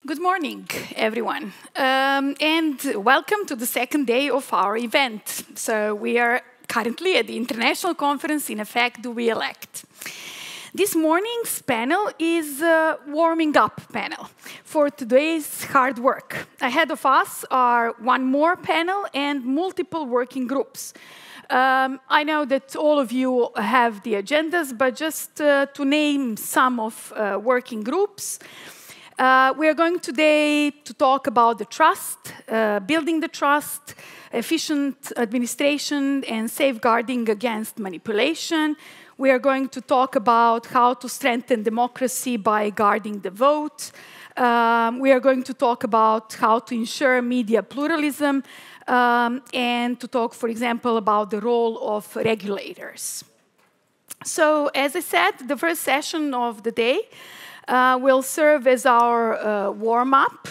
Good morning, everyone, and welcome to the second day of our event. So we are currently at the international conference, In Effect, Do We Elect? This morning's panel is a warming up panel for today's hard work. Ahead of us are one more panel and multiple working groups. I know that all of you have the agendas, but just to name some of working groups. We are going today to talk about the trust, building the trust, efficient administration, and safeguarding against manipulation. We are going to talk about how to strengthen democracy by guarding the vote. We are going to talk about how to ensure media pluralism, and to talk, for example, about the role of regulators. So, as I said, the first session of the day will serve as our warm-up.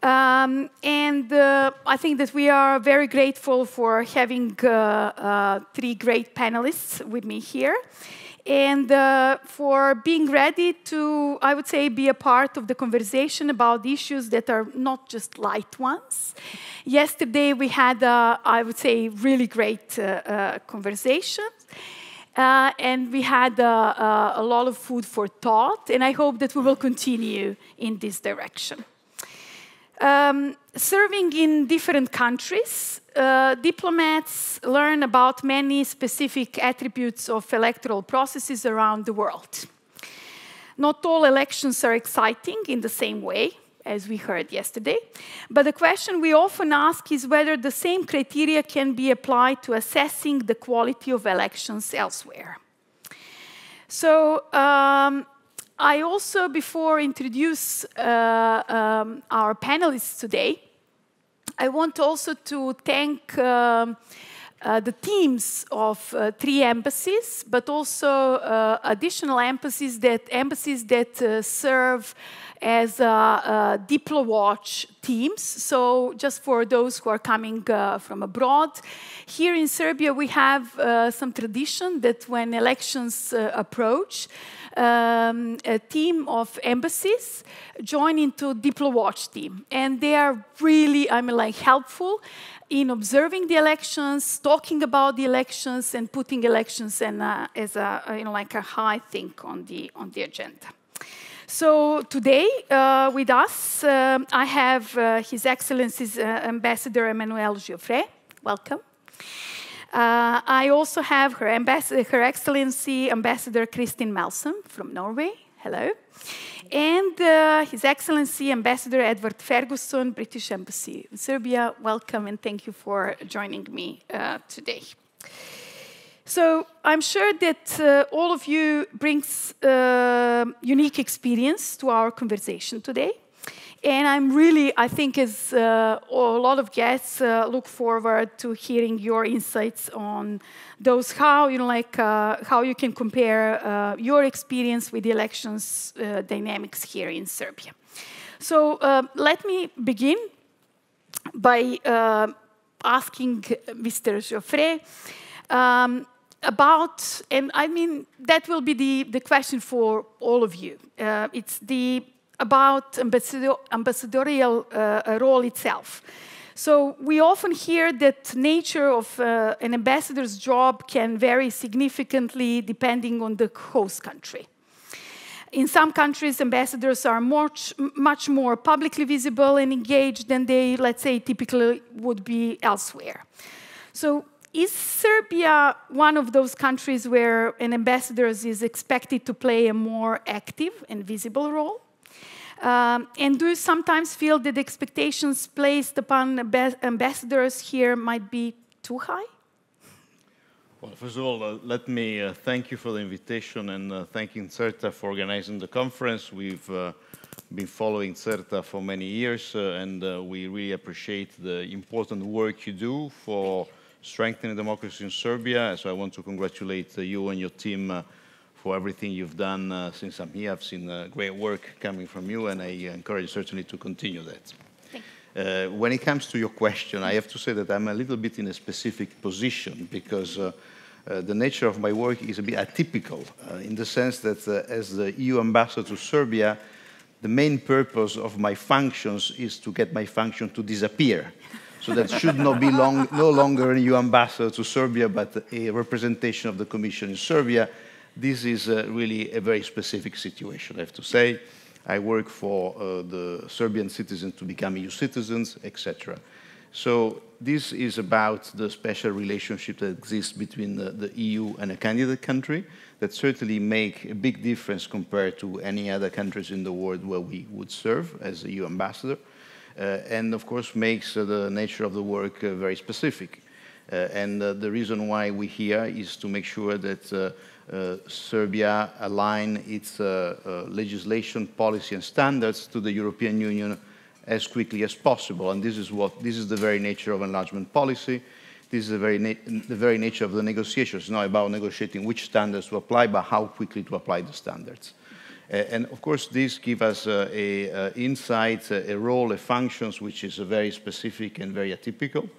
I think that we are very grateful for having three great panelists with me here, and for being ready to, I would say, be a part of the conversation about issues that are not just light ones. Yesterday we had, I would say, really great conversation. And we had a lot of food for thought, and I hope that we will continue in this direction. Serving in different countries, diplomats learn about many specific attributes of electoral processes around the world. Not all elections are exciting in the same way, as we heard yesterday, but the question we often ask is whether the same criteria can be applied to assessing the quality of elections elsewhere. So I also, before introduce our panelists today, I want also to thank the teams of three embassies, but also additional embassies that serve as DiploWatch teams. So just for those who are coming from abroad, here in Serbia we have some tradition that when elections approach, a team of embassies join into DiploWatch team, and they are really, helpful in observing the elections, talking about the elections, and putting elections as a high thing on the agenda. So today with us, I have His Excellency's Ambassador Emanuele Giaufret. Welcome. I also have Her Excellency Ambassador Kristin Melson from Norway. Hello. And His Excellency Ambassador Edward Ferguson, British Embassy in Serbia. Welcome, and thank you for joining me today. So I'm sure that all of you brings unique experience to our conversation today. And I'm really, I think, as a lot of guests look forward to hearing your insights on those, how you can compare your experience with the elections dynamics here in Serbia. So let me begin by asking Mr. Giaufret about, and I mean, that will be the question for all of you. It's about ambassadorial role itself. So we often hear that nature of an ambassador's job can vary significantly depending on the host country. In some countries, ambassadors are much more publicly visible and engaged than they, let's say, typically would be elsewhere. So is Serbia one of those countries where an ambassador is expected to play a more active and visible role? And do you sometimes feel that the expectations placed upon ambassadors here might be too high? Well, first of all, let me thank you for the invitation and thanking CERTA for organizing the conference. We've been following CERTA for many years, and we really appreciate the important work you do for strengthening democracy in Serbia. So I want to congratulate you and your team for everything you've done since I'm here. I've seen great work coming from you, and I encourage you certainly to continue that. Thank you. When it comes to your question, I have to say that I'm a little bit in a specific position because the nature of my work is a bit atypical in the sense that as the EU ambassador to Serbia, the main purpose of my functions is to get my function to disappear. So that should not be no longer a new ambassador to Serbia, but a representation of the Commission in Serbia. This is really a very specific situation, I have to say. I work for the Serbian citizens to become EU citizens, etc. So this is about the special relationship that exists between the EU and a candidate country that certainly make a big difference compared to any other countries in the world where we would serve as a EU ambassador. And of course makes the nature of the work very specific. And the reason why we're here is to make sure that Serbia align its legislation, policy and standards to the European Union as quickly as possible. And this is the very nature of enlargement policy. This is the very nature of the negotiations. It's not about negotiating which standards to apply, but how quickly to apply the standards. And of course, this gives us an insight, a role, a functions which is very specific and very atypical.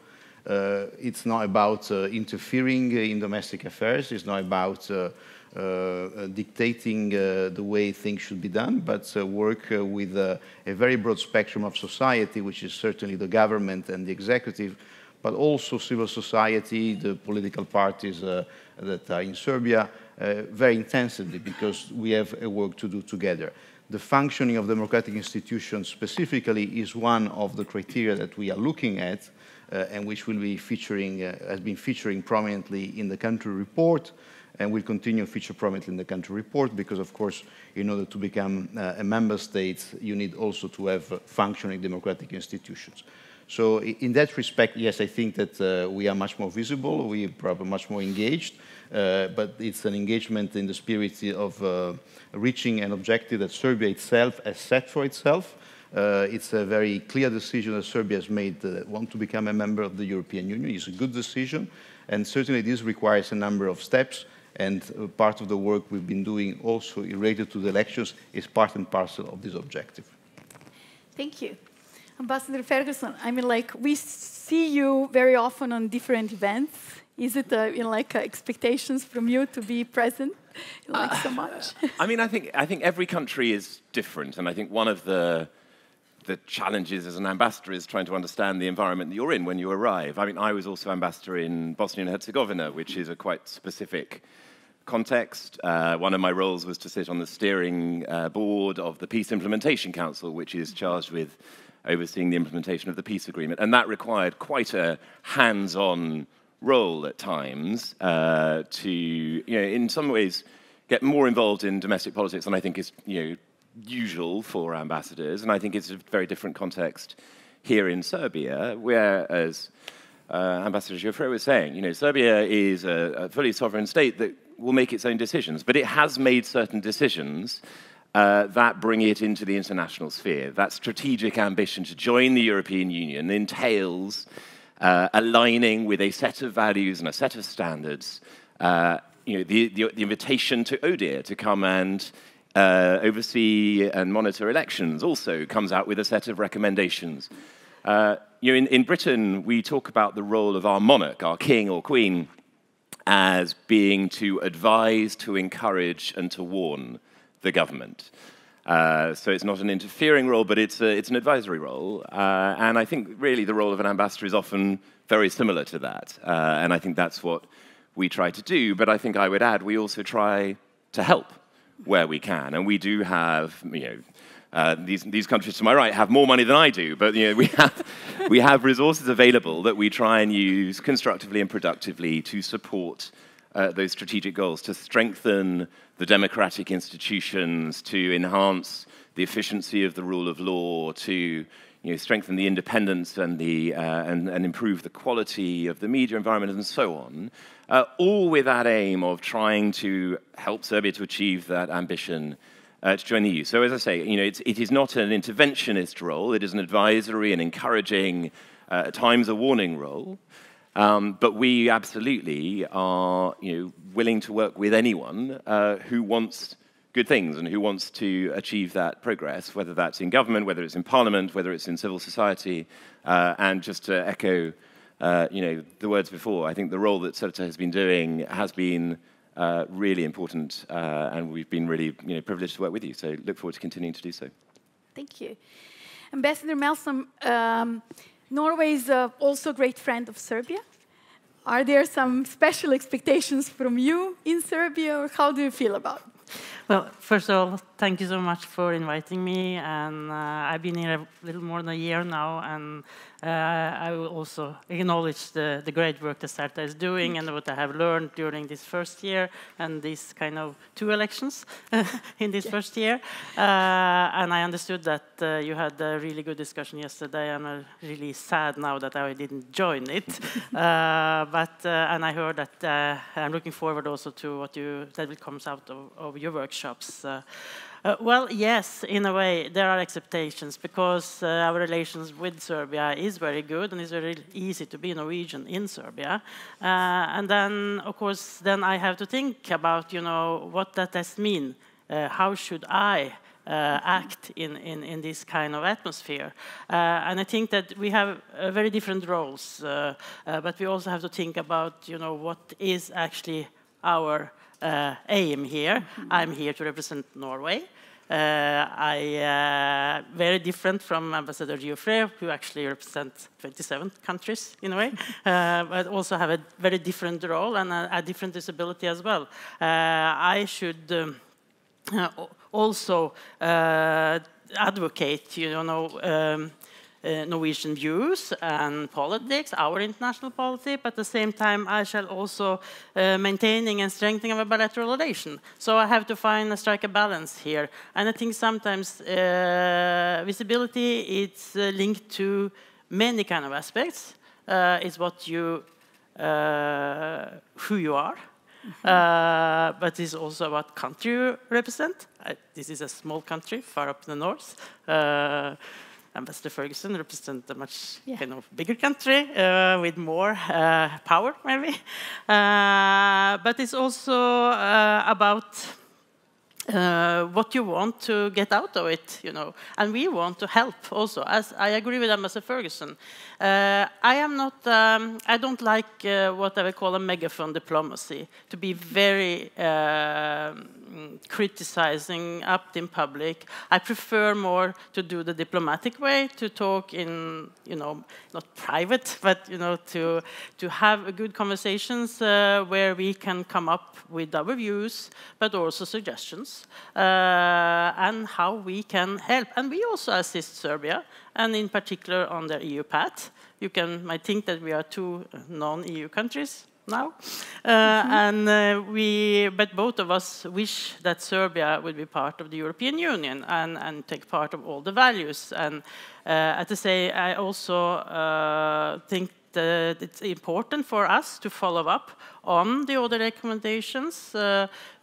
It's not about interfering in domestic affairs. It's not about dictating the way things should be done, but work with a very broad spectrum of society, which is certainly the government and the executive, but also civil society, the political parties that are in Serbia, very intensively, because we have a work to do together. The functioning of democratic institutions specifically is one of the criteria that we are looking at and which will be featuring, has been featuring prominently in the country report and will continue to feature prominently in the country report because, of course, in order to become a member state, you need also to have functioning democratic institutions. So in that respect, yes, I think that we are much more visible, we are probably much more engaged, but it's an engagement in the spirit of reaching an objective that Serbia itself has set for itself. It's a very clear decision that Serbia has made that want to become a member of the European Union. It's a good decision, and certainly this requires a number of steps, and part of the work we've been doing also related to the elections is part and parcel of this objective. Thank you. Ambassador Ferguson, I mean, like, we see you very often on different events. Is it, expectations from you to be present, so much? I mean, I think every country is different, and I think one of the challenges as an ambassador is trying to understand the environment that you're in when you arrive. I mean, I was also ambassador in Bosnia and Herzegovina, which is a quite specific context. One of my roles was to sit on the steering board of the Peace Implementation Council, which is charged with overseeing the implementation of the peace agreement. And that required quite a hands-on role at times to, in some ways, get more involved in domestic politics than I think is, usual for ambassadors. And I think it's a very different context here in Serbia, whereas Ambassador Giaufret was saying, Serbia is a fully sovereign state that will make its own decisions, but it has made certain decisions that bring it into the international sphere. That strategic ambition to join the European Union entails aligning with a set of values and a set of standards. The invitation to ODIHR to come and oversee and monitor elections also comes out with a set of recommendations. In Britain, we talk about the role of our monarch, our king or queen, as being to advise, to encourage, and to warn the government. So it's not an interfering role, but it's an advisory role. And I think really the role of an ambassador is often very similar to that. And I think that's what we try to do. But I think I would add, we also try to help where we can. And we do have, these countries to my right have more money than I do, but we have resources available that we try and use constructively and productively to support those strategic goals, to strengthen the democratic institutions, to enhance the efficiency of the rule of law, to strengthen the independence and and improve the quality of the media environment, and so on. All with that aim of trying to help Serbia to achieve that ambition to join the EU. So as I say, it is not an interventionist role. It is an advisory and encouraging, at times a warning role. But we absolutely are willing to work with anyone who wants good things and who wants to achieve that progress, whether that's in government, whether it's in parliament, whether it's in civil society. And just to echo the words before, I think the role that CERTA has been doing has been really important, and we've been really privileged to work with you. So look forward to continuing to do so. Thank you. Ambassador Melsom, Norway is also a great friend of Serbia. Are there some special expectations from you in Serbia, or how do you feel about it? Well, first of all, thank you so much for inviting me. And I've been here a little more than a year now, and I will also acknowledge the great work that CERTA is doing and what I have learned during this first year and these kind of 2 elections in this first year. And I understood that you had a really good discussion yesterday. I'm really sad now that I didn't join it. And I heard that I'm looking forward also to what that will come out of your workshops. Well, yes, in a way, there are expectations because our relations with Serbia is very good and it's very easy to be Norwegian in Serbia. And then, of course, then I have to think about, what that does mean. How should I act in this kind of atmosphere? And I think that we have very different roles, but we also have to think about, what is actually our aim here. I'm here to represent Norway. Very different from Ambassador Giaufret, who actually represents 27 countries in a way, but also have a very different role and a different disability as well. I should also advocate, Norwegian views and politics, our international politics, but at the same time I shall also maintaining and strengthening our bilateral relation. So I have to strike a balance here. And I think sometimes visibility is linked to many kind of aspects. It's what you, who you are, but it's also what country you represent. This is a small country far up in the north. Ambassador Ferguson represents a much kind of bigger country with more power, maybe. But it's also about what you want to get out of it, And we want to help also. As I agree with Ambassador Ferguson, I don't like what I would call a megaphone diplomacy, to be very criticizing up in public. I prefer more to do the diplomatic way, to talk in, not private, but, to have good conversations where we can come up with our views, but also suggestions, and how we can help. And we also assist Serbia, and in particular on their EU path. You might think that we are 2 non-EU countries now, but both of us wish that Serbia would be part of the European Union and take part of all the values. And I also think that it's important for us to follow up on the other recommendations,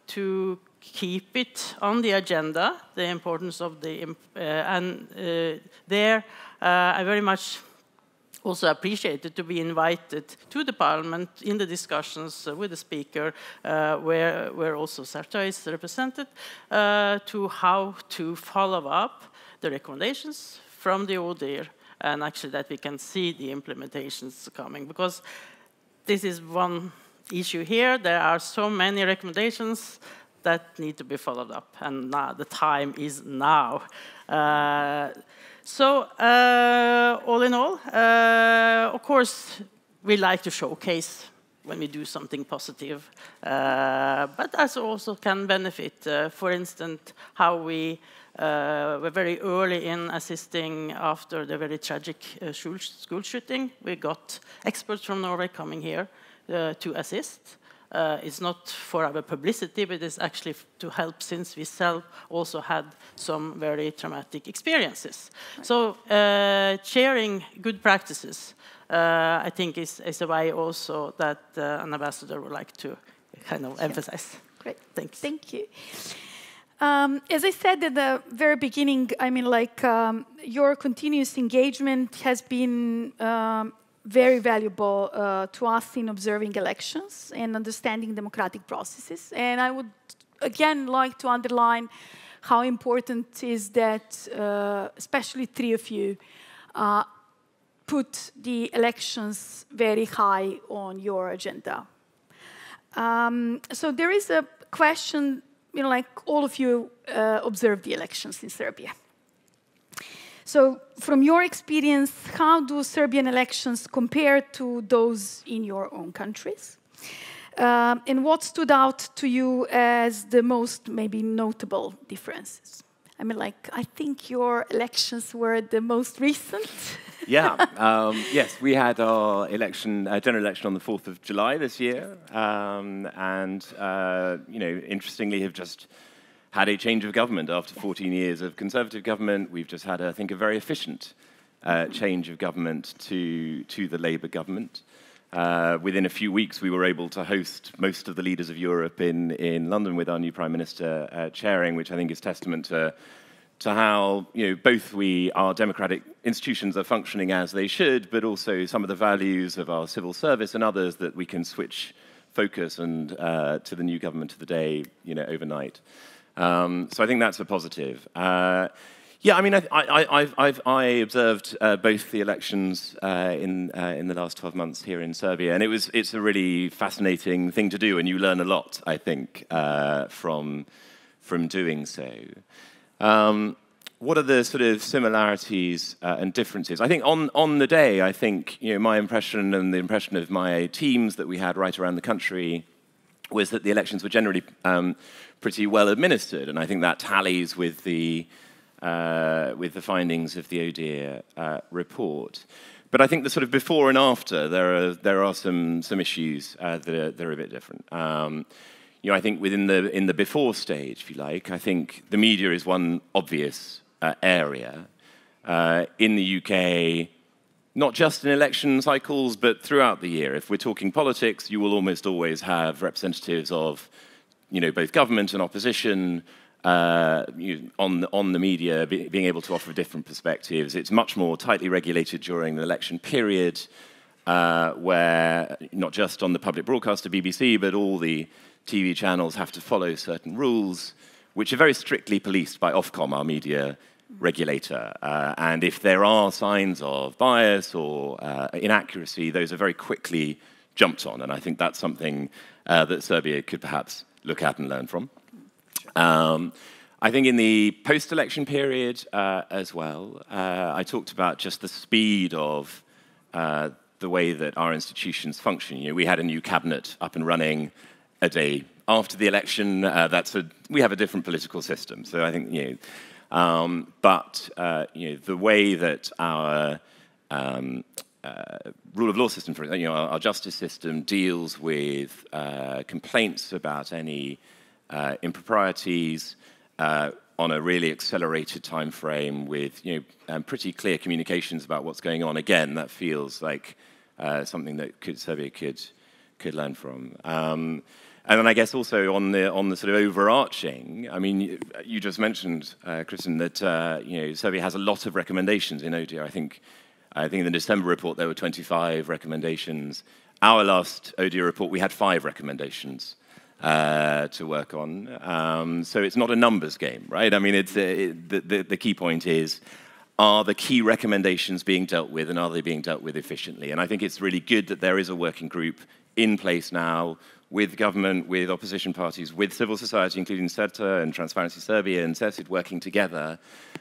to keep it on the agenda, the importance of I very much also appreciated to be invited to the Parliament in the discussions with the Speaker, where also CERTA is represented, to how to follow up the recommendations from the ODIHR, and actually that we can see the implementations coming. Because this is one issue here. There are so many recommendations that need to be followed up, and now the time is now. All in all, of course, we like to showcase when we do something positive, but as also can benefit. For instance, how we were very early in assisting after the very tragic school shooting. We got experts from Norway coming here to assist. It's not for our publicity, but it's actually to help, since we also had some very traumatic experiences. So sharing good practices, I think, is a way also that an ambassador would like to kind of emphasize. Great. Thanks. Thank you. As I said at the very beginning, your continuous engagement has been very valuable to us in observing elections and understanding democratic processes. And I would, again, like to underline how important is that, especially 3 of you, put the elections very high on your agenda. So there is a question, all of you observed the elections in Serbia. So from your experience, how do Serbian elections compare to those in your own countries? And what stood out to you as the most maybe notable differences? I mean, like, I think your elections were the most recent. Yeah, yes, we had our election, general election on the 4th of July this year, and, you know, interestingly have just had a change of government after 14 years of Conservative government. We've just had, I think, a very efficient change of government to the Labour government. Within a few weeks, we were able to host most of the leaders of Europe in London with our new Prime Minister chairing, which I think is testament to how, you know, both our democratic institutions are functioning as they should, but also some of the values of our civil service and others that we can switch focus and to the new government of the day, you know, overnight. So I think that's a positive. Yeah, I mean, I observed both the elections in the last 12 months here in Serbia, and it's a really fascinating thing to do, and you learn a lot, I think, from doing so. What are the sort of similarities and differences? I think on the day, I think, you know, my impression and the impression of my teams that we had right around the country was that the elections were generally pretty well administered, and I think that tallies with the findings of the ODIHR report. But I think the sort of before and after, there are some issues that are a bit different. You know, I think in the before stage, if you like, I think the media is one obvious area. In the UK, not just in election cycles, but throughout the year. If we're talking politics, you will almost always have representatives of, you know, both government and opposition on the media being able to offer different perspectives. It's much more tightly regulated during the election period, where not just on the public broadcaster BBC, but all the TV channels have to follow certain rules, which are very strictly policed by Ofcom, our media regulator. And if there are signs of bias or inaccuracy, those are very quickly jumped on. And I think that's something that Serbia could perhaps look at and learn from. I think in the post-election period as well, I talked about just the speed of the way that our institutions function. You know, we had a new cabinet up and running a day after the election. We have a different political system, so I think, you know, but you know, the way that our rule of law system, for example, you know, our justice system deals with complaints about any improprieties on a really accelerated time frame with, you know, pretty clear communications about what's going on. Again, that feels like something that Serbia could learn from. And then I guess also on the sort of overarching, I mean, you just mentioned, Kristen, that you know, Serbia has a lot of recommendations in ODIHR. I think in the December report there were 25 recommendations. Our last ODIHR report, we had 5 recommendations to work on. So it's not a numbers game, right? I mean, the key point is, are the key recommendations being dealt with, and are they being dealt with efficiently? And I think it's really good that there is a working group in place now with government, with opposition parties, with civil society, including CERTA and Transparency Serbia and CESID working together.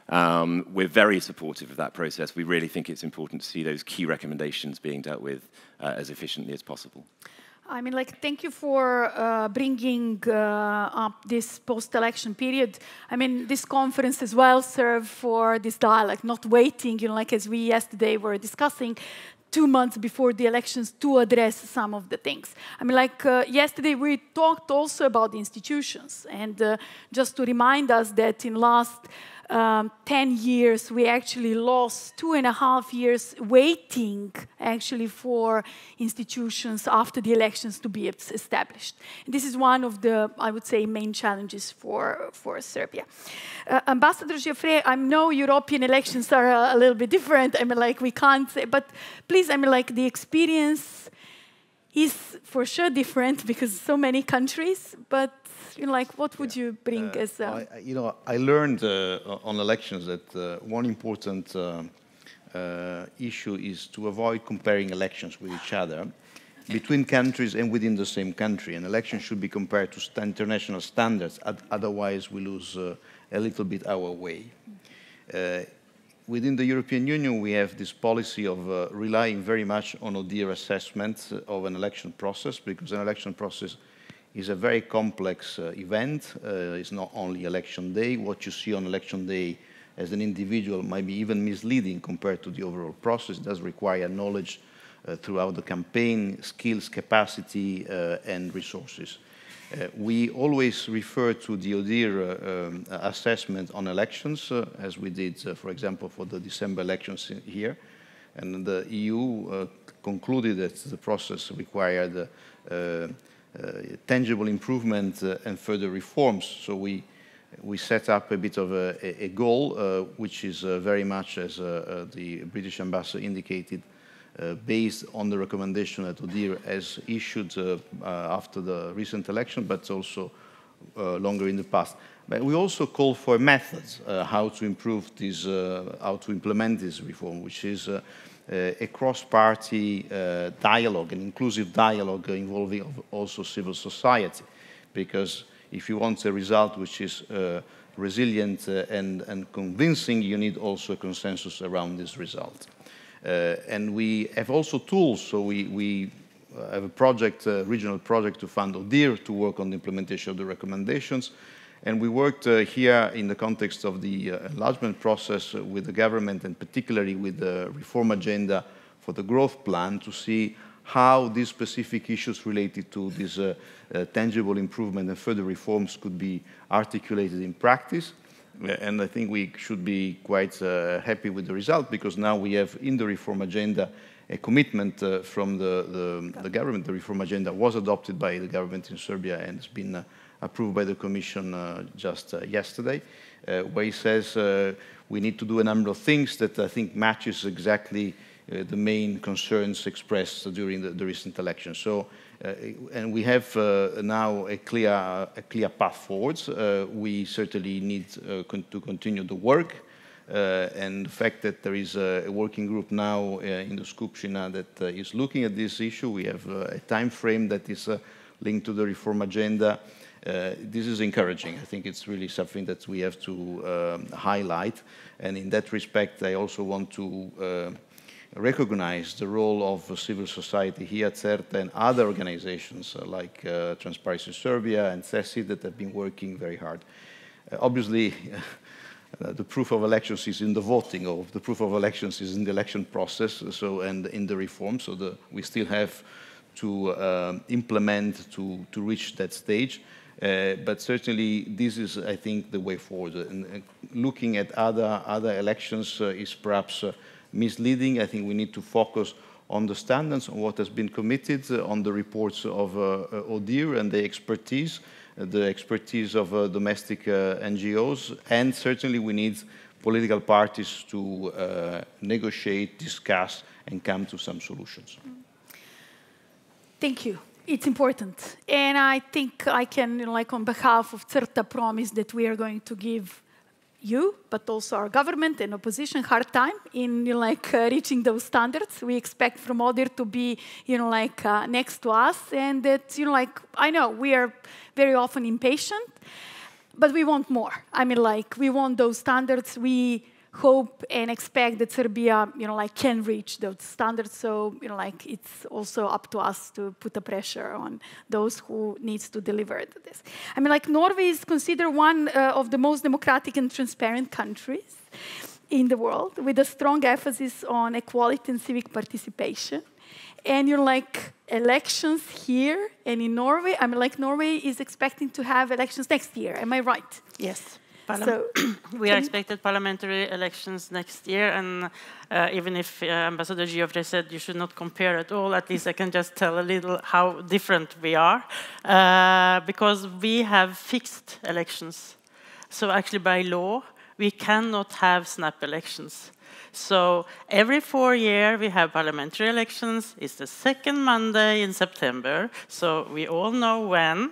We're very supportive of that process. We really think it's important to see those key recommendations being dealt with as efficiently as possible. I mean, like, thank you for bringing up this post-election period. I mean, this conference as well served for this dialogue, not waiting, you know, like as we yesterday were discussing, 2 months before the elections to address some of the things. I mean, like yesterday we talked also about the institutions, and just to remind us that in last 10 years, we actually lost 2.5 years waiting actually for institutions after the elections to be established. And this is one of the, I would say, main challenges for Serbia. Ambassador Giaufret, I know European elections are a little bit different. I mean, like, we can't say, but please, I mean, like, the experience is for sure different because so many countries, but you know, like, what would you bring as a... You know, I learned on elections that one important issue is to avoid comparing elections with each other between countries and within the same country. An election should be compared to international standards, otherwise we lose a little bit our way. within the European Union, we have this policy of relying very much on ODIHR assessment of an election process, because an election process is a very complex event. It's not only election day. What you see on election day as an individual might be even misleading compared to the overall process. It does require knowledge throughout the campaign, skills, capacity, and resources. We always refer to the ODIHR assessment on elections, as we did, for example, for the December elections here. And the EU concluded that the process required tangible improvement and further reforms. So we set up a bit of a goal, which is very much, as the British ambassador indicated, based on the recommendation that ODIHR has issued after the recent election, but also longer in the past. But we also call for methods, how to improve this, how to implement this reform, which is a cross-party dialogue, an inclusive dialogue involving also civil society. Because if you want a result which is resilient and convincing, you need also a consensus around this result. And we have also tools, so we have a project, a regional project to fund ODIHR to work on the implementation of the recommendations. And we worked here in the context of the enlargement process with the government, and particularly with the reform agenda for the growth plan, to see how these specific issues related to this tangible improvement and further reforms could be articulated in practice. And I think we should be quite happy with the result, because now we have in the reform agenda a commitment from the government. The reform agenda was adopted by the government in Serbia and has been approved by the Commission just yesterday, where he says we need to do a number of things that I think matches exactly the main concerns expressed during the recent election. So, and we have now a clear path forwards. We certainly need to continue the work, and the fact that there is a working group now in the Skupština that is looking at this issue. We have a time frame that is linked to the reform agenda. This is encouraging. I think it's really something that we have to highlight. And in that respect, I also want to recognize the role of civil society here at CERTA and other organizations like Transparency Serbia and CESI that have been working very hard. Obviously, the proof of elections is in the voting, or the proof of elections is in the election process, so, and in the reform. So we still have to implement to reach that stage. But certainly this is, I think, the way forward. And looking at other elections is perhaps misleading. I think we need to focus on the standards, on what has been committed, on the reports of ODIHR and the expertise of domestic NGOs, and certainly we need political parties to negotiate, discuss, and come to some solutions. Thank you. It's important. And I think I can, like on behalf of CERTA, promise that we are going to give you, but also our government and opposition, hard time in reaching those standards. We expect from ODIHR to be, next to us, and that, I know we are very often impatient, but we want more. I mean, we want those standards. We hope and expect that Serbia, can reach those standards. So, it's also up to us to put the pressure on those who needs to deliver this. I mean, Norway is considered one of the most democratic and transparent countries in the world, with a strong emphasis on equality and civic participation. And elections here and in Norway, I mean, Norway is expecting to have elections next year. Am I right? Yes. So, we are expected parliamentary elections next year, and even if Ambassador Giaufret said you should not compare at all, at least I can just tell a little how different we are, because we have fixed elections. So actually by law, we cannot have snap elections. So every 4 years we have parliamentary elections. It's the second Monday in September, so we all know when.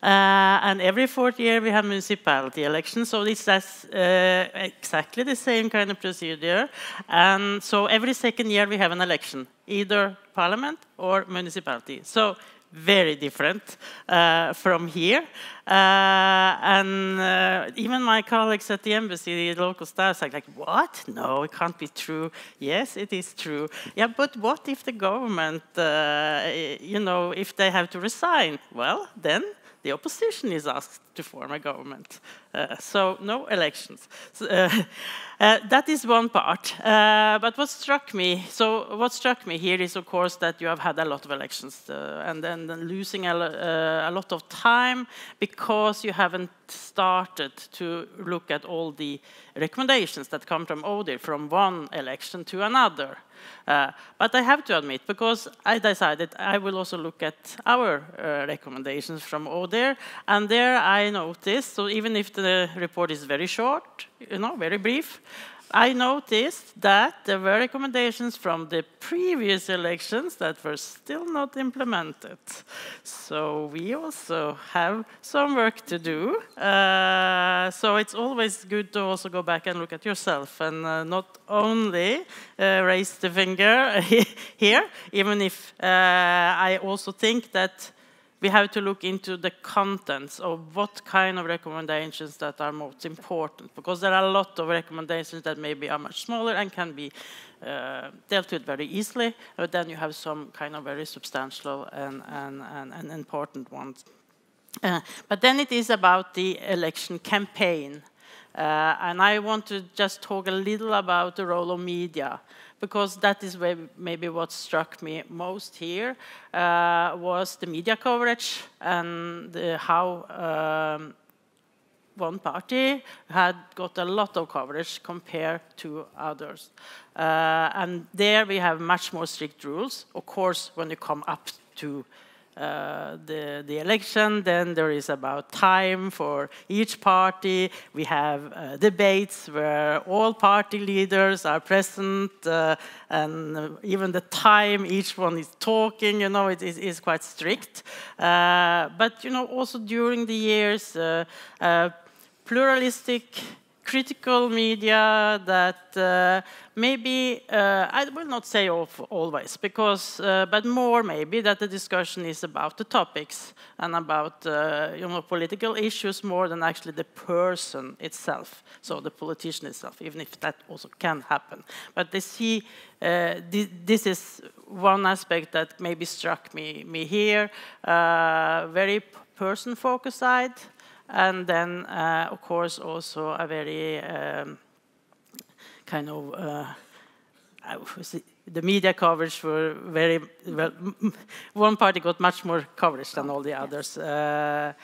And every 4th year we have municipality elections, so it's exactly the same kind of procedure. And so every second year we have an election, either parliament or municipality. So very different from here. Even my colleagues at the embassy, the local staff, are like, what? No, it can't be true. Yes, it is true. Yeah, but what if the government, if they have to resign? Well, then the opposition is asked to form a government. So no elections. So, that is one part. But what struck me here is, of course, that you have had a lot of elections and then losing a lot of time because you haven't started to look at all the recommendations that come from ODIHR from one election to another. But I have to admit, because I decided I will also look at our recommendations from ODIHR, and there I noticed, so even if the report is very short, very brief, I noticed that there were recommendations from the previous elections that were still not implemented. So we also have some work to do. So it's always good to also go back and look at yourself and not only raise the finger here, even if I also think that we have to look into the contents of what kind of recommendations that are most important, because there are a lot of recommendations that maybe are much smaller and can be dealt with very easily, but then you have some kind of very substantial and important ones. But then it is about the election campaign. And I want to just talk a little about the role of media, because that is maybe what struck me most here, was the media coverage and how one party had got a lot of coverage compared to others. And there we have much more strict rules. Of course, when you come up to the election, then there is about time for each party. We have debates where all party leaders are present, and even the time each one is talking, it is quite strict. But also during the years, pluralistic, critical media that maybe, I will not say always, because, but more maybe that the discussion is about the topics and about, political issues more than actually the person itself, so the politician itself, even if that also can happen. But they see, this is one aspect that maybe struck me here, very person-focused side. And then, of course, also a very kind of, the media coverage were very, well, one party got much more coverage than all the others. And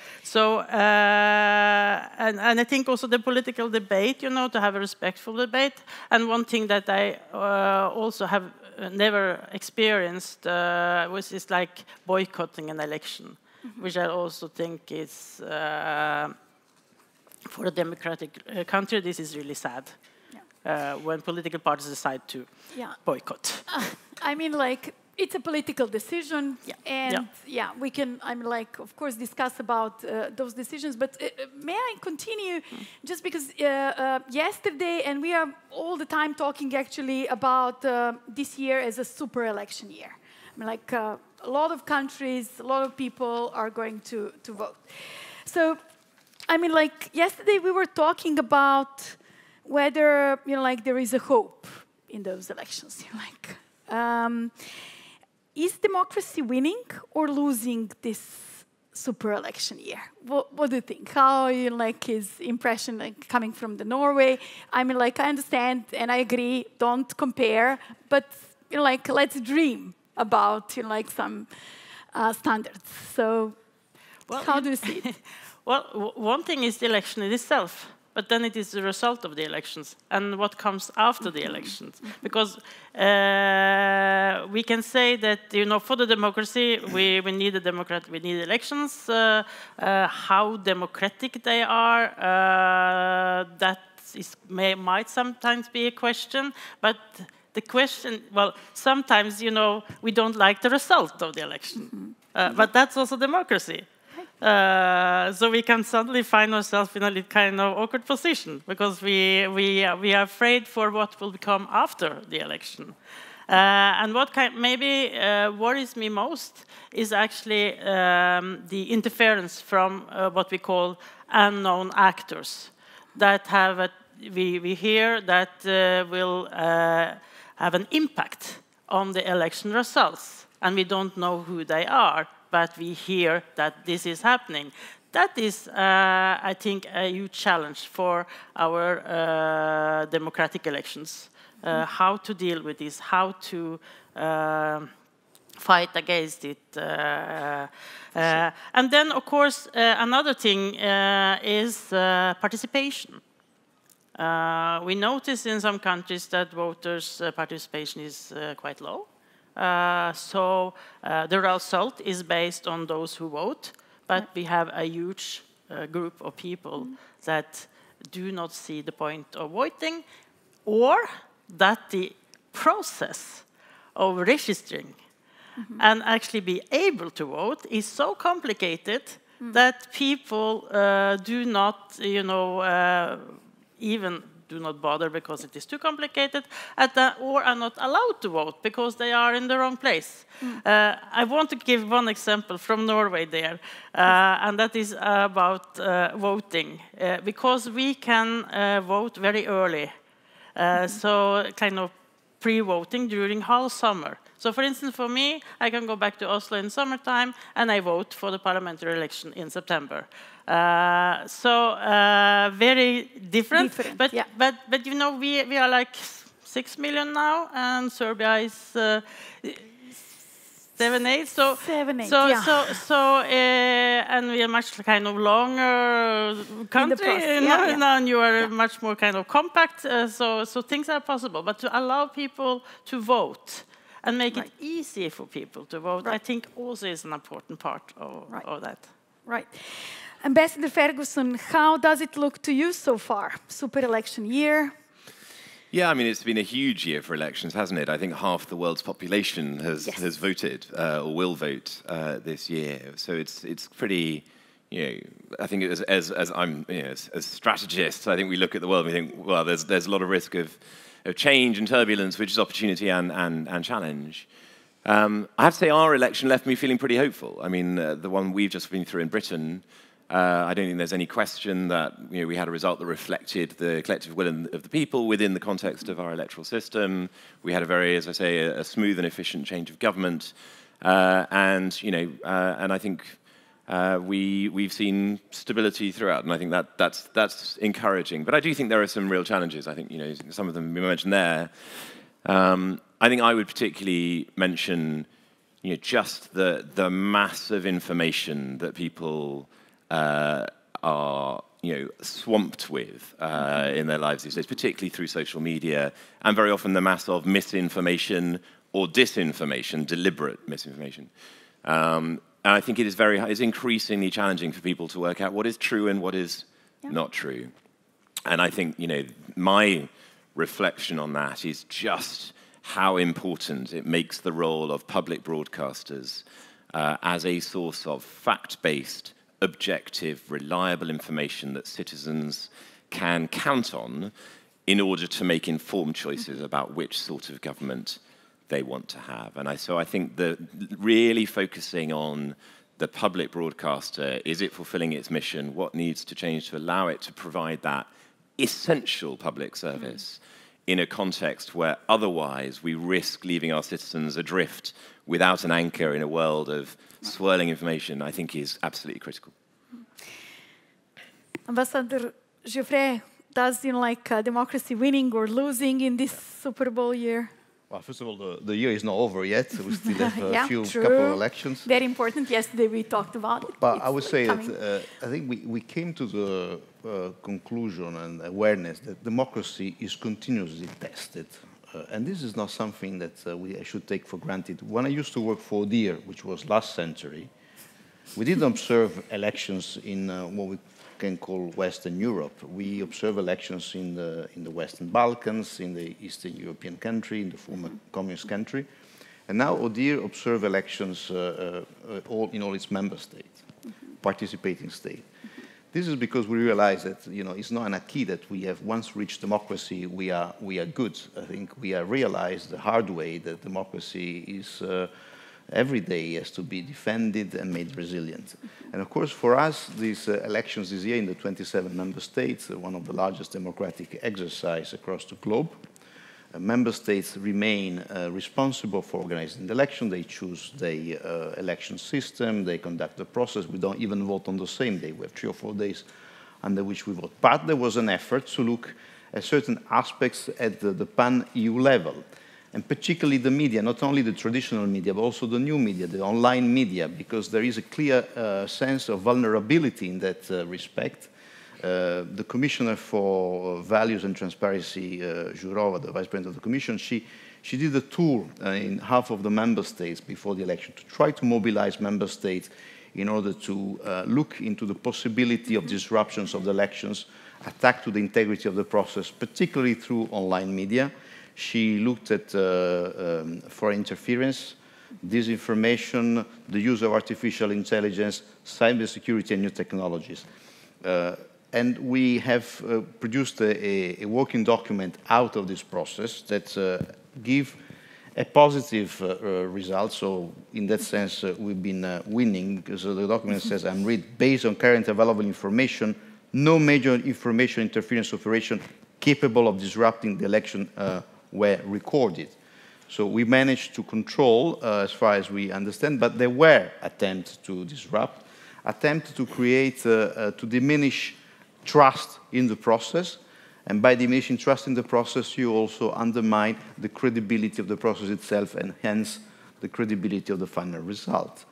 I think also the political debate, to have a respectful debate. And one thing that I also have never experienced is like boycotting an election. Mm-hmm. Which I also think is, for a democratic country, this is really sad. Yeah. When political parties decide to boycott. I mean, like, it's a political decision, and we can, of course, discuss about those decisions, but may I continue, just because yesterday, and we are all the time talking actually about this year as a super election year. A lot of countries, a lot of people are going to vote. So, yesterday we were talking about whether, there is a hope in those elections. Is democracy winning or losing this super election year? What do you think? How, his impression, coming from the Norway? I understand and I agree, don't compare, but, let's dream about some standards. So, how do you see it? Well, one thing is the election in itself, but then it is the result of the elections and what comes after the elections. Because we can say that, for the democracy, we need we need elections. How democratic they are, that might sometimes be a question, but the question, well, sometimes, we don't like the result of the election. But that's also democracy. So we can suddenly find ourselves in a kind of awkward position because we are afraid for what will come after the election. And what maybe worries me most is actually the interference from what we call unknown actors that have we hear that will have an impact on the election results, and we don't know who they are, but we hear that this is happening. That is, I think, a huge challenge for our democratic elections. How to deal with this, how to fight against it. And then, of course, another thing is participation. We notice in some countries that voters' participation is quite low. So the result is based on those who vote, but we have a huge group of people that do not see the point of voting, or that the process of registering and actually be able to vote is so complicated that people do not, even do not bother because it is too complicated, or are not allowed to vote because they are in the wrong place. I want to give one example from Norway there, and that is about voting, because we can vote very early, so kind of pre-voting during whole summer. So for instance, for me, I can go back to Oslo in summertime and I vote for the parliamentary election in September. So very different. But we are like 6 million now, and Serbia is 7, 8. So 7, 8. And we are much kind of longer country. And you are much more kind of compact. So things are possible. But to allow people to vote and make it easy for people to vote, I think also is an important part of that. Right. Ambassador Ferguson, how does it look to you so far? Super election year. Yeah, I mean, it's been a huge year for elections, hasn't it? I think half the world's population has voted or will vote this year. So it's pretty, I think as I'm, as strategists, I think we look at the world and we think, well, there's a lot of risk of change and turbulence, which is opportunity and challenge. I have to say our election left me feeling pretty hopeful. I mean, the one we've just been through in Britain, I don't think there's any question that we had a result that reflected the collective will of the people within the context of our electoral system. We had a very, as I say, a smooth and efficient change of government, and I think we've seen stability throughout, and I think that's encouraging. But I do think there are some real challenges. I think some of them we mentioned there. I think I would particularly mention just the mass of information that people are swamped with in their lives these days, particularly through social media, and very often the mass of misinformation or disinformation, deliberate misinformation. And I think it's increasingly challenging for people to work out what is true and what is not true. And I think my reflection on that is just how important it makes the role of public broadcasters as a source of fact-based, objective, reliable information that citizens can count on in order to make informed choices about which sort of government they want to have. And so I think that really focusing on the public broadcaster, is it fulfilling its mission? What needs to change to allow it to provide that essential public service in a context where otherwise we risk leaving our citizens adrift without an anchor in a world of swirling information, I think is absolutely critical. Ambassador Giaufret, does democracy winning or losing in this Super Bowl year? Well, first of all, the year is not over yet. We still have a couple of elections. Very important. Yesterday we talked about it. But I would say that I think we came to the conclusion and awareness that democracy is continuously tested. And this is not something that we should take for granted. When I used to work for DIR, which was last century, we didn't observe elections in what we can call Western Europe. We observe elections in the Western Balkans, in the Eastern European country, in the former communist country. And now ODIHR observe elections in all its member states, participating states. This is because we realize that it's not an acquis that we have once reached democracy, we are good. I think we have realized the hard way that democracy is every day has to be defended and made resilient. And of course, for us, these elections this year in the 27 member states, one of the largest democratic exercise across the globe. Member states remain responsible for organizing the election. They choose the election system. They conduct the process. We don't even vote on the same day. We have 3 or 4 days under which we vote. But there was an effort to look at certain aspects at the pan-EU level, and particularly the media, not only the traditional media, but also the new media, the online media, because there is a clear sense of vulnerability in that respect. The Commissioner for Values and Transparency, Jourova, the Vice President of the Commission, she did a tour in half of the member states before the election to try to mobilize member states in order to look into the possibility of disruptions of the elections, attack to the integrity of the process, particularly through online media. She looked at foreign interference, disinformation, the use of artificial intelligence, cybersecurity, and new technologies. And we have produced a working document out of this process that give a positive result. So in that sense, we've been winning, because the document says, I'm read, based on current available information, no major information interference operation capable of disrupting the election were recorded. So we managed to control, as far as we understand, but there were attempts to disrupt, attempts to create, to diminish trust in the process, and by diminishing trust in the process, you also undermine the credibility of the process itself, and hence the credibility of the final result.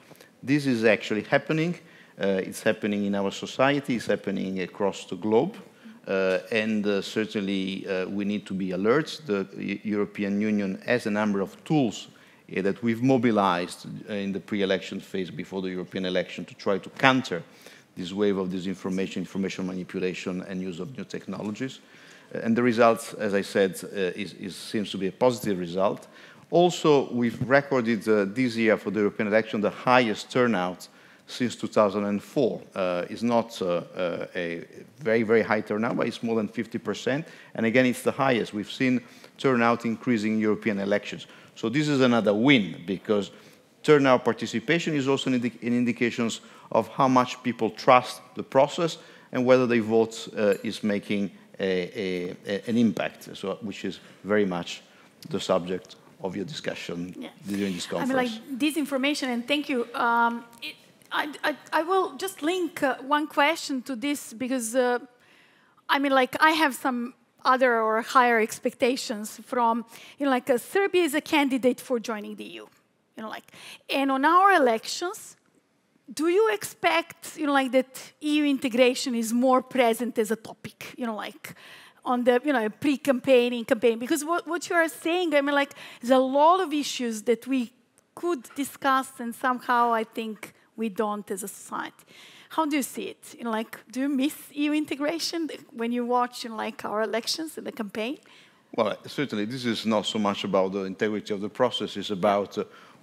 This is actually happening. It's happening in our society. It's happening across the globe. And certainly we need to be alert. The European Union has a number of tools that we've mobilized in the pre-election phase before the European election to try to counter this wave of disinformation, information manipulation, and use of new technologies. And the results, as I said, seems to be a positive result. Also, we've recorded this year for the European election the highest turnout since 2004. It's not a very, very high turnout, but it's more than 50%. And again, it's the highest. We've seen turnout increasing in European elections. So this is another win, because turnout participation is also an indication of how much people trust the process and whether their vote is making an impact, so, which is very much the subject of your discussion during this conference. I mean, like, this information, and thank you. I will just link one question to this, because I mean, like, I have some other or higher expectations from, like, Serbia is a candidate for joining the EU, and on our elections, do you expect, like, that EU integration is more present as a topic, like, on the, pre-campaign, campaign? Because what you are saying, I mean, like, there's a lot of issues that we could discuss, and somehow I think we don't as a society. How do you see it? Like, do you miss EU integration when you watch, like, our elections and the campaign? Well, certainly, this is not so much about the integrity of the process. It's about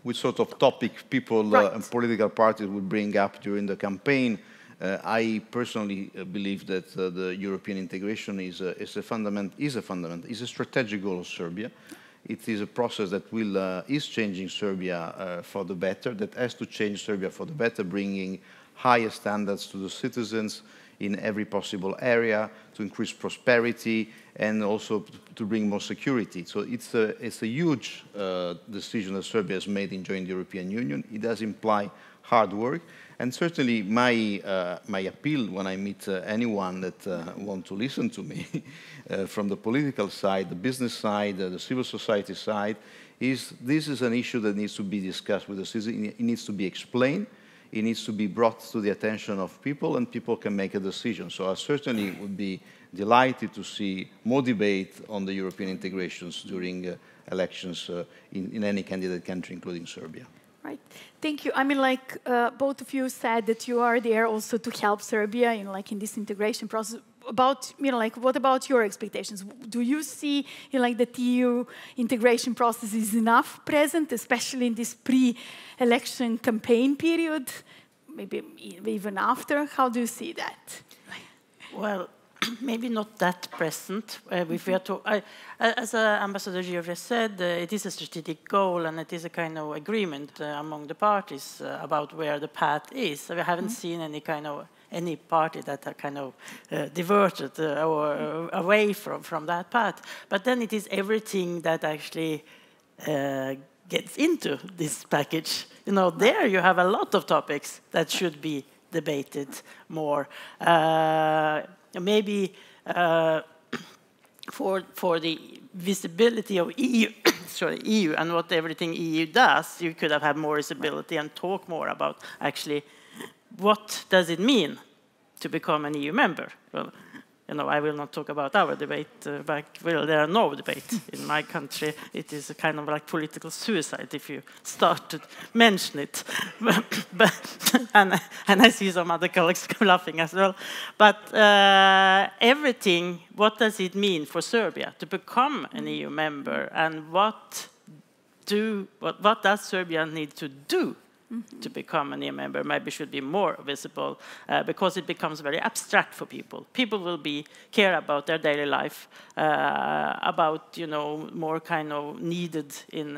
which sort of topic people and political parties would bring up during the campaign. I personally believe that the European integration is a strategic goal of Serbia. It is a process that is changing Serbia for the better, that has to change Serbia for the better, bringing higher standards to the citizens in every possible area, to increase prosperity, and also to bring more security. So it's a huge decision that Serbia has made in joining the European Union. It does imply hard work. And certainly my appeal when I meet anyone that wants to listen to me from the political side, the business side, the civil society side, is this is an issue that needs to be discussed with the citizens. It needs to be explained. It needs to be brought to the attention of people, and people can make a decision. So I certainly would be delighted to see more debate on the European integrations during elections in any candidate country, including Serbia. Right. Thank you. I mean, like, both of you said that you are there also to help Serbia in this integration process. About, like, what about your expectations? Do you see, like, the EU integration process is enough present, especially in this pre-election campaign period? maybe even after? How do you see that? Well, maybe not that present. If we are as Ambassador Giaufret said, it is a strategic goal and it is a kind of agreement among the parties about where the path is. We haven't seen any party that are kind of diverted or away from that path. But then it is everything that actually gets into this package. You know, there you have a lot of topics that should be debated more. Maybe for the visibility of EU and what everything EU does, you could have had more visibility and talk more about actually what does it mean to become an EU member. Well, you know, I will not talk about our debate, there are no debate in my country. It is a kind of like political suicide if you start to mention it. and I see some other colleagues laughing as well. But everything, what does it mean for Serbia to become an EU member, and what does Serbia need to do to become an EU member, maybe should be more visible, because it becomes very abstract for people. People will care about their daily life, about, you know, more kind of needed in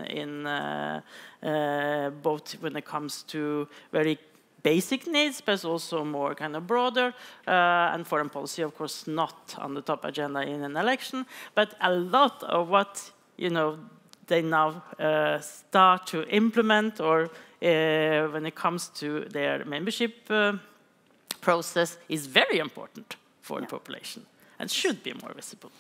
both when it comes to very basic needs, but also more kind of broader, and foreign policy, of course, not on the top agenda in an election, but a lot of what, you know, they now start to implement, or when it comes to their membership process, is very important for the population and should be more visible.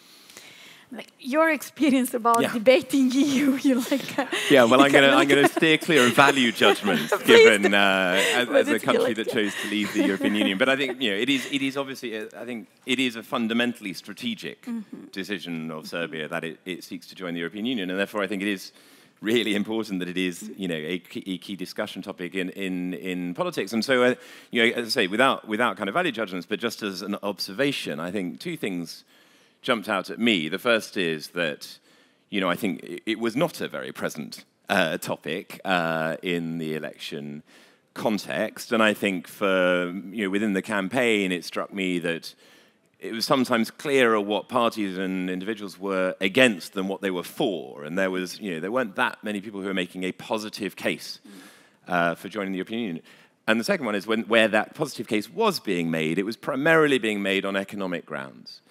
Like your experience about debating EU, you like. Well, I'm going to steer clear of value judgments, given as a country that chose to leave the European Union. But I think, you know, it is obviously, I think it is a fundamentally strategic decision of Serbia that it seeks to join the European Union, and therefore I think it is really important that it is, you know, a key discussion topic in politics. And so, you know, as I say, without kind of value judgments, but just as an observation, I think two things jumped out at me. The first is that, you know, I think it was not a very present topic in the election context, and I think for, you know, within the campaign, it struck me that it was sometimes clearer what parties and individuals were against than what they were for, and there was, you know, there weren't that many people who were making a positive case for joining the European Union. And the second one is where that positive case was being made, it was primarily being made on economic grounds.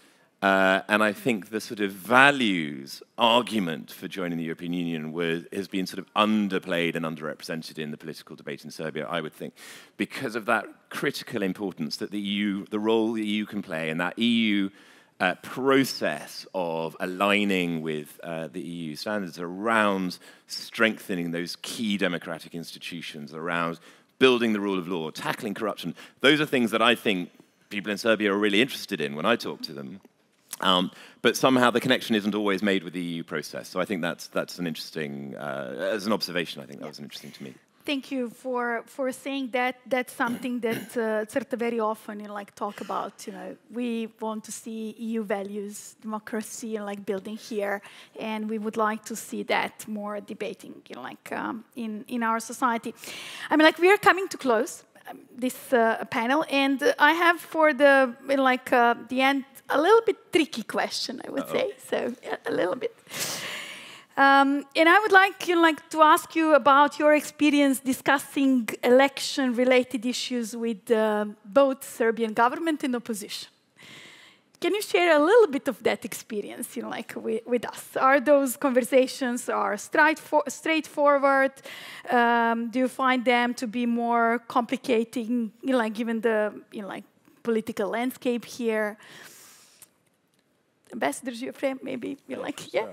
And I think the sort of values argument for joining the European Union has been sort of underplayed and underrepresented in the political debate in Serbia, I would think, because of that critical importance that the role the EU can play, and that EU process of aligning with the EU standards around strengthening those key democratic institutions, around building the rule of law, tackling corruption. Those are things that I think people in Serbia are really interested in when I talk to them. But somehow the connection isn't always made with the EU process. So I think that's an interesting, as an observation, I think that was interesting to me. Thank you for saying that. That's something that CRTA very often talk about. You know, we want to see EU values, democracy, and building here, and we would like to see that more debating, in our society. I mean, we are coming to close this panel, and I have for the end a little bit tricky question, I would say. So yeah, a little bit. And I would like to ask you about your experience discussing election-related issues with both Serbian government and opposition. Can you share a little bit of that experience, with us? Are those conversations straightforward? Do you find them to be more complicating, given the political landscape here? Ambassador Giaufret, maybe you're yeah.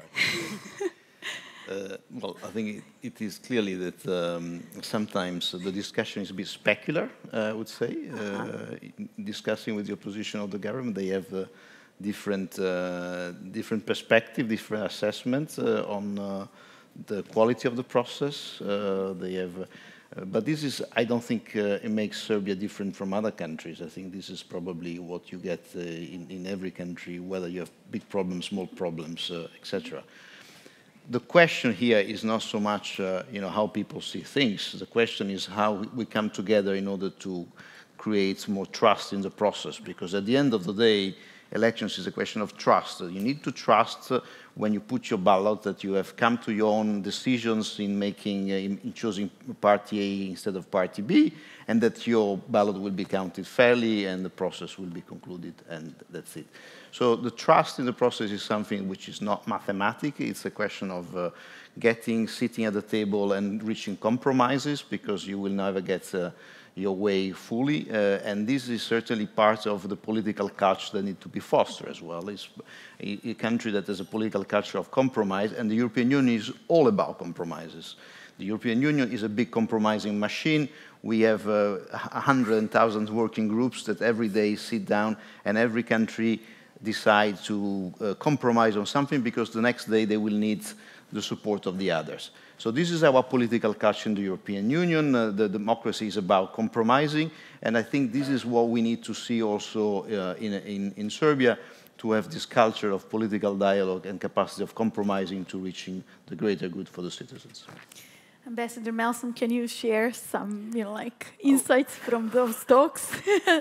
Well, I think it is clearly that sometimes the discussion is a bit specular, I would say. Discussing with the opposition of the government, they have different perspectives, different assessments on the quality of the process. They have, but this is, I don't think it makes Serbia different from other countries. I think this is probably what you get in every country, whether you have big problems, small problems, etc. the question here is not so much how people see things. The question is how we come together in order to create more trust in the process, because at the end of the day, elections is a question of trust. You need to trust when you put your ballot that you have come to your own decisions in making, in choosing party A instead of party B, and that your ballot will be counted fairly and the process will be concluded, and that's it. So the trust in the process is something which is not mathematical. It's a question of sitting at the table and reaching compromises, because you will never get your way fully, and this is certainly part of the political culture that needs to be fostered as well. It's a country that has a political culture of compromise, and the European Union is all about compromises. The European Union is a big compromising machine. We have 100,000 working groups that every day sit down, and every country decides to compromise on something, because the next day they will need the support of the others. So this is our political culture in the European Union. The democracy is about compromising, and I think this is what we need to see also in Serbia, to have this culture of political dialogue and capacity of compromising to reaching the greater good for the citizens. Ambassador Melson, can you share some, insights from those talks?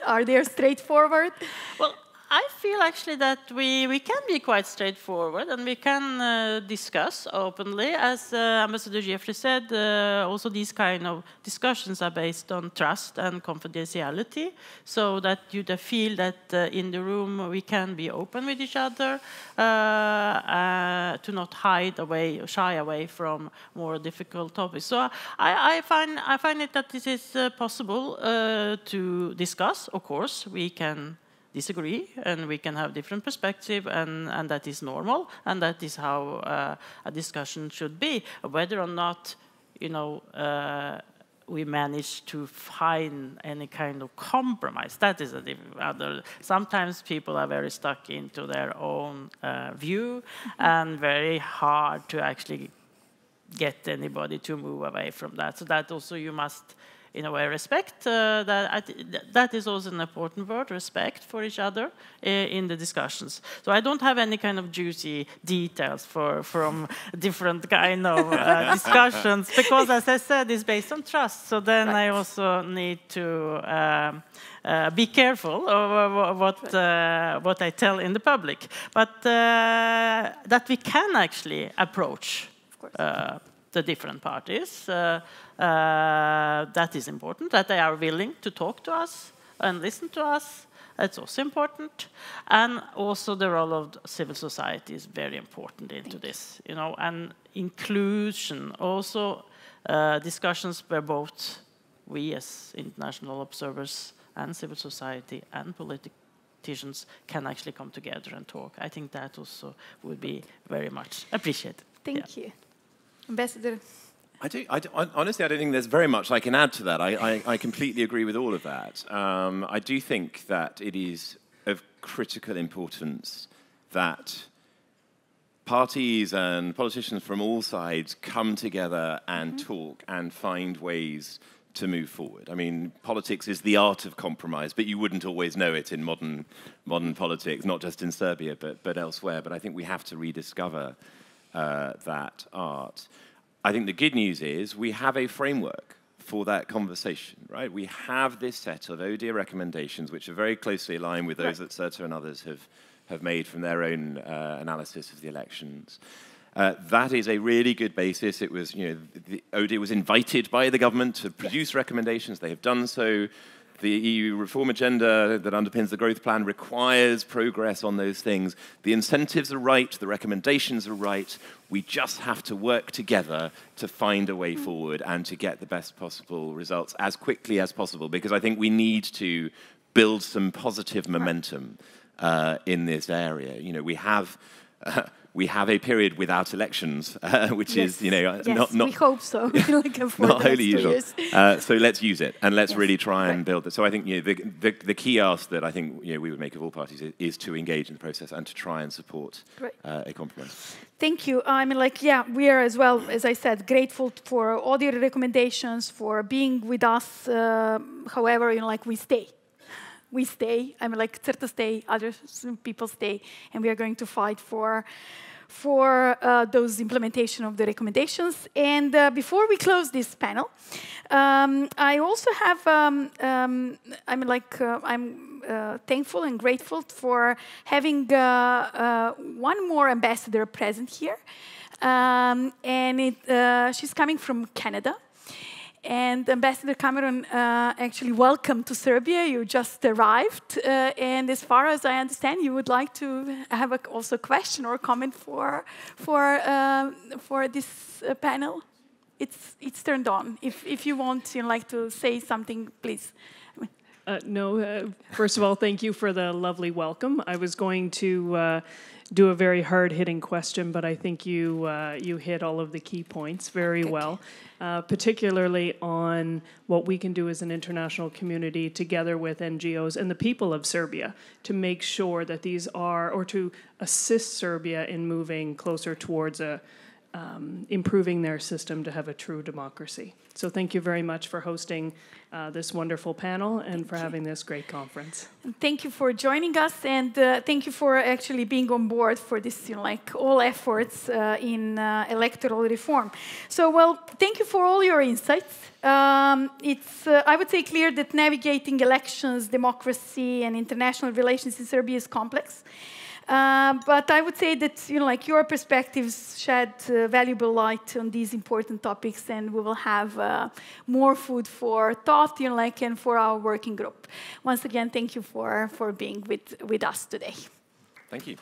Are they straightforward? Well, I feel actually that we can be quite straightforward, and we can discuss openly. As Ambassador Giaufret said, also these kind of discussions are based on trust and confidentiality, so that you feel that in the room we can be open with each other, to not hide away or shy away from more difficult topics. So I find it that this is possible to discuss. Of course, we can disagree, and we can have different perspective, and that is normal, and that is how a discussion should be. Whether or not, we manage to find any kind of compromise, that is a other. Sometimes people are very stuck into their own view, and very hard to actually get anybody to move away from that. So that also you must, in a way, respect. That is also an important word, respect for each other in the discussions. So I don't have any kind of juicy details from different kind of discussions, because, as I said, it's based on trust. So then I also need to be careful of what I tell in the public. But that we can actually approach the different parties. That is important, that they are willing to talk to us and listen to us. That's also important. And also the role of civil society is very important into this, and inclusion. Also discussions where both we as international observers and civil society and politicians can actually come together and talk. I think that also would be very much appreciated. Thank you. Ambassador. Honestly, I don't think there's very much I can add to that. I completely agree with all of that. I do think that it is of critical importance that parties and politicians from all sides come together and talk and find ways to move forward. I mean, politics is the art of compromise, but you wouldn't always know it in modern politics, not just in Serbia, but elsewhere. But I think we have to rediscover that art. I think the good news is we have a framework for that conversation, right? We have this set of ODIHR recommendations, which are very closely aligned with those that Serta and others have made from their own analysis of the elections. That is a really good basis. It was, the ODIHR was invited by the government to produce recommendations. They have done so. The EU reform agenda that underpins the growth plan requires progress on those things. The incentives are right, the recommendations are right. We just have to work together to find a way forward and to get the best possible results as quickly as possible, because I think we need to build some positive momentum in this area. We have a period without elections, which is, not we hope so. Not wholly usual. So let's use it, and let's really try and build it. So I think the key ask that I think we would make of all parties is to engage in the process and to try and support a compromise. Thank you. We are as well, as I said, grateful for all the recommendations, for being with us. However, we stay. We stay. Certa stay, other people stay, and we are going to fight for for those implementation of the recommendations. And before we close this panel, I also have, I'm thankful and grateful for having one more ambassador present here. And she's coming from Canada. And Ambassador Cameron, actually, welcome to Serbia. You just arrived. And as far as I understand, you would like to have also a question or comment for this panel. It's turned on. If you want, you'd like to say something, please. First of all, thank you for the lovely welcome. I was going to do a very hard-hitting question, but I think you hit all of the key points very well, particularly on what we can do as an international community together with NGOs and the people of Serbia to make sure that these are, or to assist Serbia in moving closer towards improving their system to have a true democracy. So thank you very much for hosting this wonderful panel and for having this great conference. And thank you for joining us, and thank you for actually being on board for this, all efforts in electoral reform. So, well, thank you for all your insights. It's, I would say, clear that navigating elections, democracy, and international relations in Serbia is complex. But I would say that your perspectives shed valuable light on these important topics, and we will have more food for thought, and for our working group. Once again, thank you for being with us today. Thank you.